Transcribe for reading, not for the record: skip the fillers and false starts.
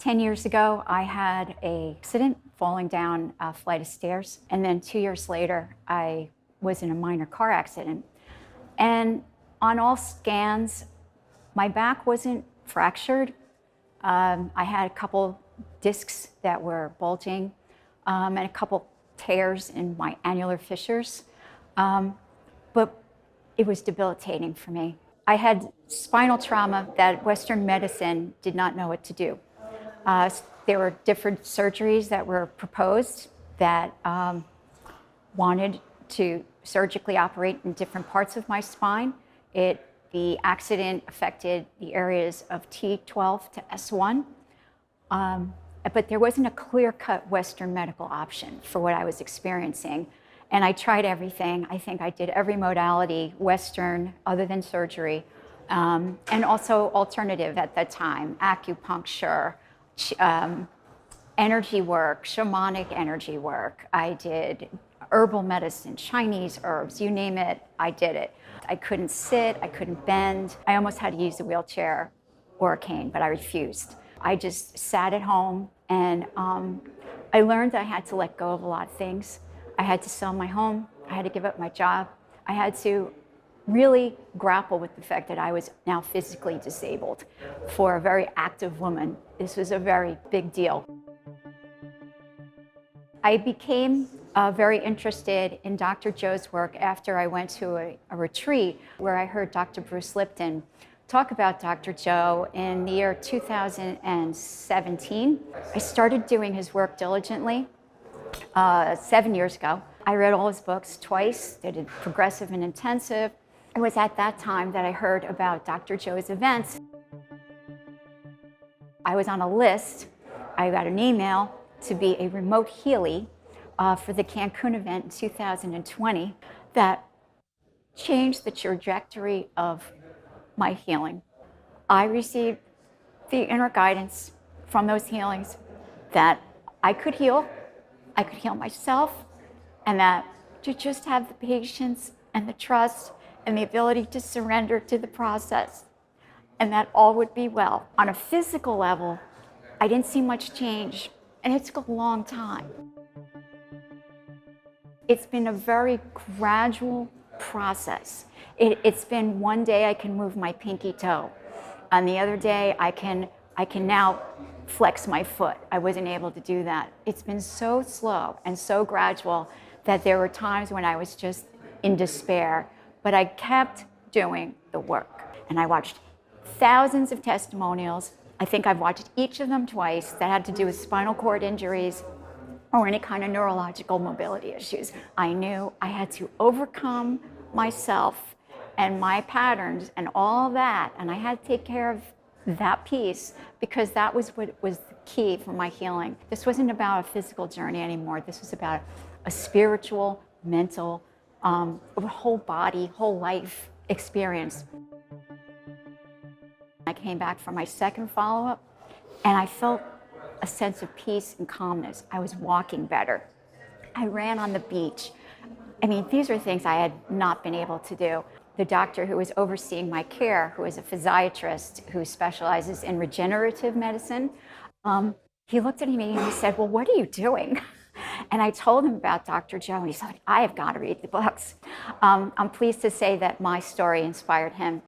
10 years ago, I had an accident falling down a flight of stairs. And then 2 years later, I was in a minor car accident. And on all scans, my back wasn't fractured. I had a couple discs that were bulging and a couple tears in my annular fissures. But it was debilitating for me. I had spinal trauma that Western medicine did not know what to do. There were different surgeries that were proposed that wanted to surgically operate in different parts of my spine. The accident affected the areas of T12 to S1, but there wasn't a clear-cut Western medical option for what I was experiencing. And I tried everything. I think I did every modality, Western, other than surgery, and also alternative at that time, acupuncture, energy work, shamanic energy work. I did herbal medicine, Chinese herbs, you name it, I did it. I couldn't sit, I couldn't bend. I almost had to use a wheelchair or a cane, but I refused. I just sat at home and I learned I had to let go of a lot of things. I had to sell my home, I had to give up my job. I had to really grapple with the fact that I was now physically disabled. For a very active woman, this was a very big deal. I became very interested in Dr. Joe's work after I went to a retreat where I heard Dr. Bruce Lipton talk about Dr. Joe in the year 2017. I started doing his work diligently 7 years ago. I read all his books twice, did it progressive and intensive. It was at that time that I heard about Dr. Joe's events. I was on a list, I got an email to be a remote healee for the Cancun event in 2020 that changed the trajectory of my healing. I received the inner guidance from those healings that I could heal myself, and that to just have the patience and the trust and the ability to surrender to the process, and that all would be well. On a physical level, I didn't see much change, and it took a long time. It's been a very gradual process. It's been one day I can move my pinky toe. On the other day, I can now flex my foot. I wasn't able to do that. It's been so slow and so gradual that there were times when I was just in despair, but I kept doing the work. And I watched thousands of testimonials. I think I've watched each of them twice that had to do with spinal cord injuries or any kind of neurological mobility issues. I knew I had to overcome myself and my patterns and all that, and I had to take care of that piece because that was what was the key for my healing. This wasn't about a physical journey anymore. This was about a spiritual, mental, whole body, whole life experience. I came back for my second follow-up, and I felt a sense of peace and calmness. I was walking better. I ran on the beach. I mean, these are things I had not been able to do. The doctor who was overseeing my care, who is a physiatrist who specializes in regenerative medicine, he looked at me and he said, "Well, what are you doing?" And I told him about Dr. Joe, and he said, "I have got to read the books." I'm pleased to say that my story inspired him.